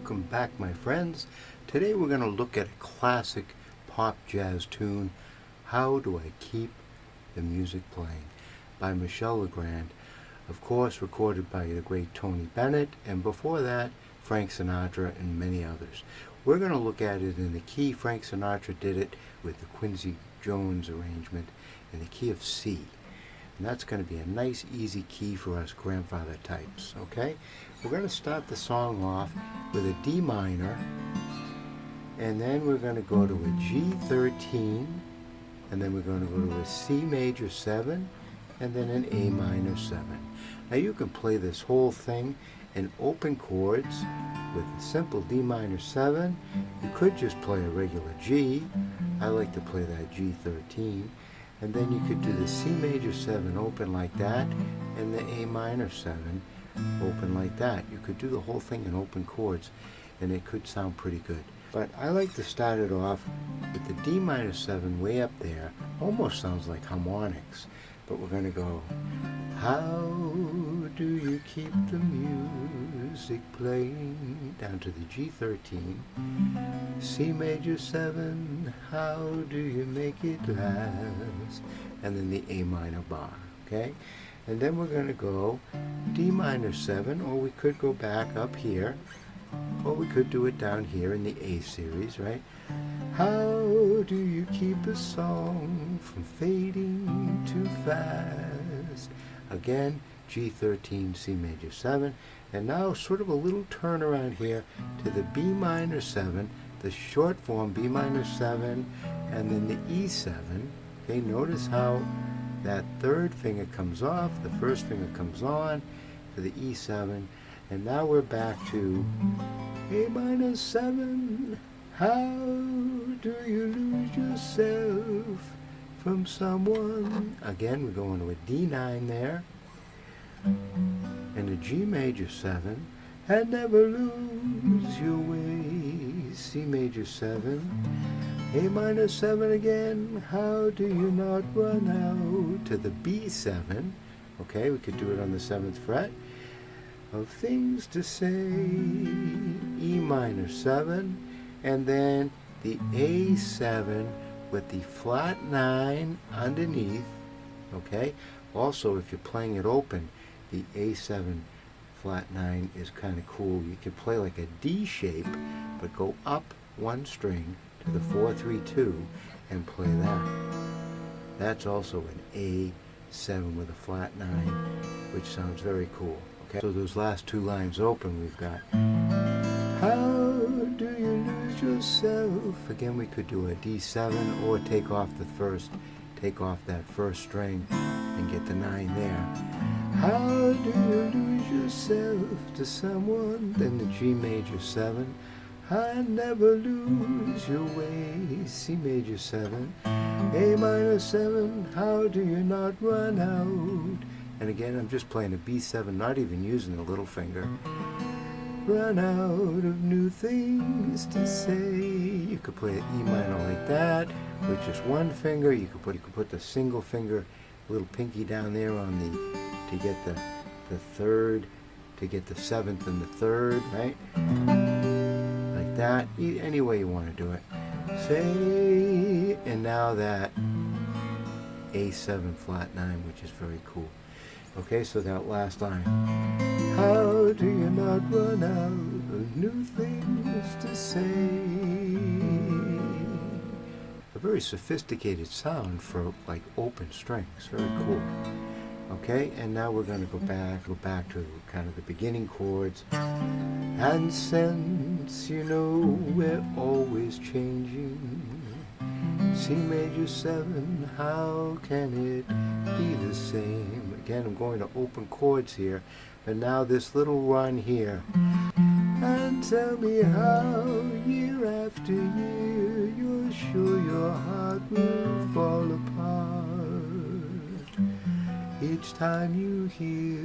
welcome back, my friends. Today we're going to look at a classic pop jazz tune, How Do I Keep the Music Playing, by Michel LeGrand, of course recorded by the great Tony Bennett, and before that Frank Sinatra and many others. We're going to look at it in the key Frank Sinatra did it with the Quincy Jones arrangement in the key of C. And that's going to be a nice easy key for us grandfather types, okay? We're going to start the song off with a D minor, and then we're going to go to a G13, and then we're going to go to a C major 7, and then an A minor 7. Now you can play this whole thing in open chords with a simple D minor 7. You could just play a regular G. I like to play that G13. And then you could do the C major 7 open like that, and the A minor 7 open like that. You could do the whole thing in open chords, and it could sound pretty good. But I like to start it off with the D minor 7 way up there. Almost sounds like harmonics. But we're going to go, how do you keep the music playing, down to the G13, C major 7, how do you make it last, and then the A minor bar, okay? And then we're going to go D minor 7, or we could go back up here, or we could do it down here in the A series, right? How do you keep a song from fading too fast? Again, G13, C major 7. And now sort of a little turnaround here to the B minor 7, the short form B minor 7, and then the E7. Okay, notice how that third finger comes off, the first finger comes on for the E7. And now we're back to A minor 7. How do you lose yourself from someone? Again, we're going to a D9 there, and a G major 7, and never lose your way, C major 7, A minor 7 again, how do you not run out, to the B7, okay, we could do it on the 7th fret, of things to say, E minor 7, and then the A7 with the flat 9 underneath, okay? Also, if you're playing it open, the A7 flat 9 is kind of cool. You can play like a D shape, but go up one string to the 4-3-2 and play that. That's also an A7 with a flat 9, which sounds very cool, okay? So those last two lines open, we've got, how do you lose yourself? Again, we could do a D7 or take off that first string and get the 9 there. How do you lose yourself to someone? Then the G major 7. I never lose your way, C major 7. A minor 7, how do you not run out? And again, I'm just playing a B7, not even using the little finger. Run out of new things to say. You could play an E minor like that with just one finger. You could put the single finger, little pinky down there on to get the third, to get the 7th and the 3rd, right? Like that. Any way you want to do it. Say, and now that A7 flat 9, which is very cool. Okay, so that last line. How do you not run out of new things to say? A very sophisticated sound for like open strings. Very cool. Okay, and now we're going to go back to kind of the beginning chords. And since you know we're always changing, C major 7, how can it be the same? Again, I'm going to open chords here, and now this little run here. And tell me how, year after year, you're sure your heart will fall apart each time you hear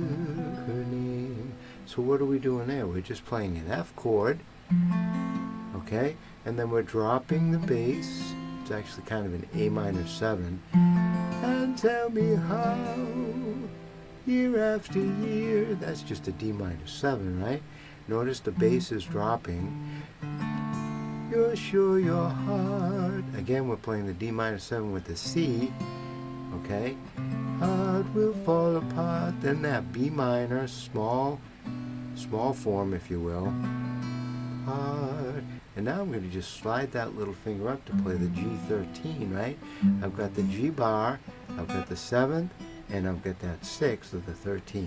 her name. So what are we doing there? We're just playing an F chord, okay? And then we're dropping the bass. It's actually kind of an A minor 7. And tell me how, year after year, that's just a D minor 7, right? Notice the bass is dropping. You're sure your heart. Again, we're playing the D minor 7 with the C. Okay? Heart will fall apart. Then that B minor, small form, if you will. Heart. And now I'm going to just slide that little finger up to play the G13, right? I've got the G bar, I've got the 7th, and I've got that 6th of the 13,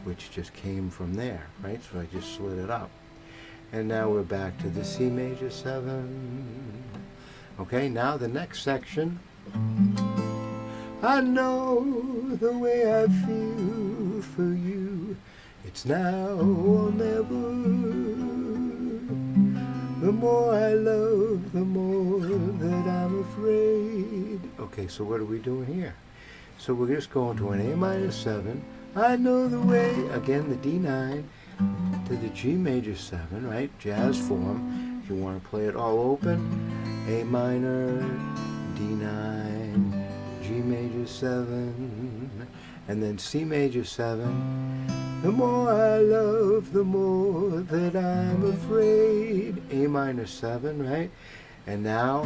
which just came from there, right? So I just slid it up. And now we're back to the C major 7. Okay, now the next section. I know the way I feel for you. It's now or never. The more I love, the more that I'm afraid. Okay, so what are we doing here? So we're just going to an A minor 7. I know the way, again the D9, to the G major 7, right? Jazz form. If you want to play it all open, A minor, D9, G major 7, and then C major 7. The more I love, the more that I'm afraid. A minor 7, right? And now,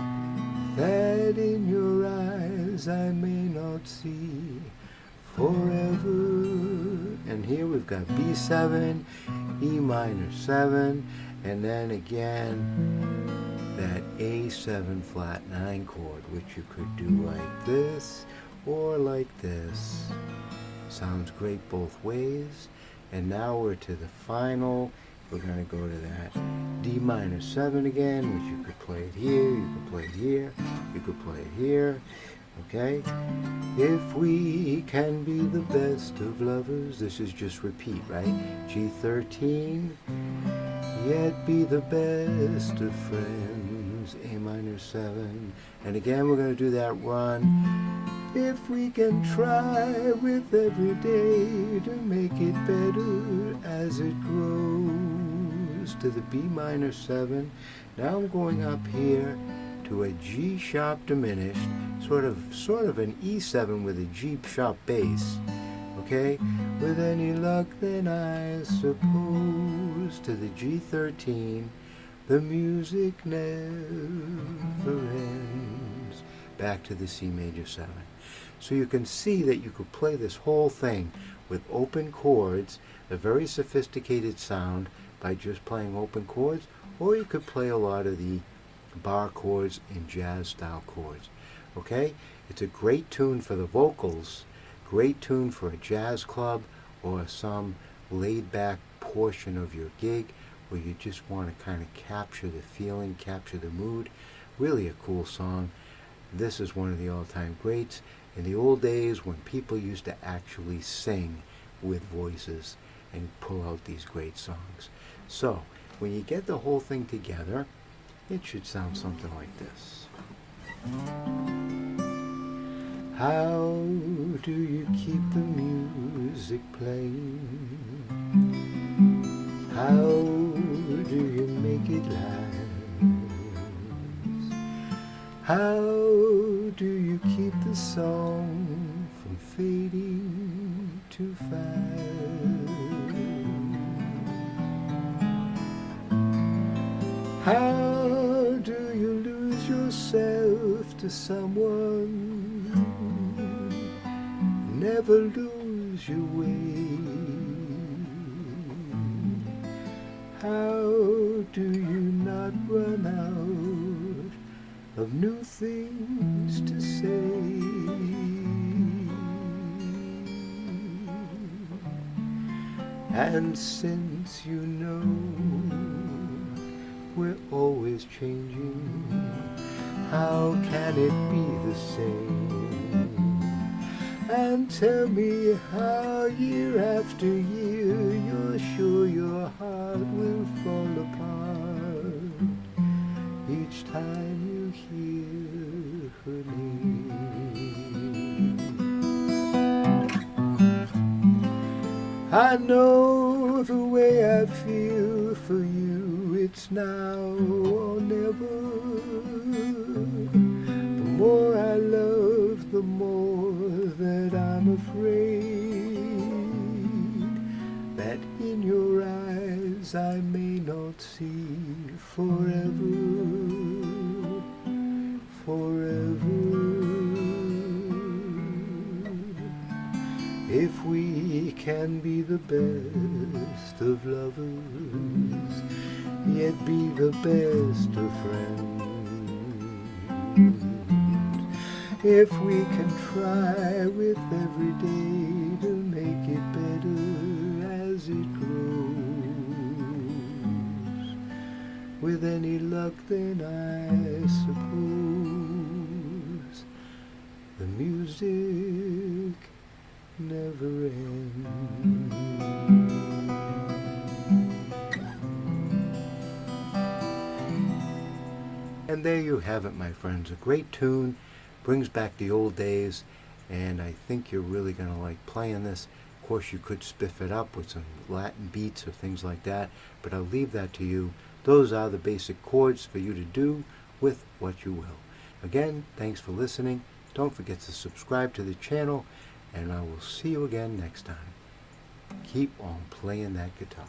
that in your eyes I may not see forever. And here we've got B7, E minor 7, and then again that A7 flat 9 chord, which you could do like this or like this. Sounds great both ways. And now we're to the final. We're going to go to that D minor 7 again, which you could play it here, you could play it here, you could play it here. Okay? If we can be the best of lovers, this is just repeat, right? G13, yet be the best of friends, A minor 7. And again, we're going to do that run. If we can try with every day to make it better as it grows, to the B minor 7. Now I'm going up here to a G sharp diminished, sort of an E7 with a G sharp bass. Okay? With any luck, then I suppose to the G13, the music never ends. Back to the C major 7. So you can see that you could play this whole thing with open chords, a very sophisticated sound by just playing open chords, or you could play a lot of the bar chords and jazz style chords. Okay? It's a great tune for the vocals, great tune for a jazz club or some laid back portion of your gig where you just want to kind of capture the feeling, capture the mood. Really a cool song. This is one of the all-time greats. In the old days when people used to actually sing with voices and pull out these great songs. So, when you get the whole thing together, it should sound something like this. How do you keep the music playing? How do you make it last? How do you keep the song from fading too fast? How do you lose yourself to someone? Never lose your way. How do you not run out of new things to say? And since you know we're always changing, how can it be the same? And tell me how year after year you're sure your heart will fall apart each time you hear her name. I know the way I feel for you, it's now or never. The more I love, the more that I'm afraid that in your eyes faces I may not see forever, forever. If we can be the best of lovers, yet be the best of friends. If we can try with every day to make it better as it grows, with any luck then I suppose the music never ends. And there you have it, my friends. A great tune, brings back the old days, and I think you're really going to like playing this. Of course, you could spiff it up with some Latin beats or things like that, but I'll leave that to you. Those are the basic chords for you to do with what you will. Again, thanks for listening. Don't forget to subscribe to the channel, and I will see you again next time. Keep on playing that guitar.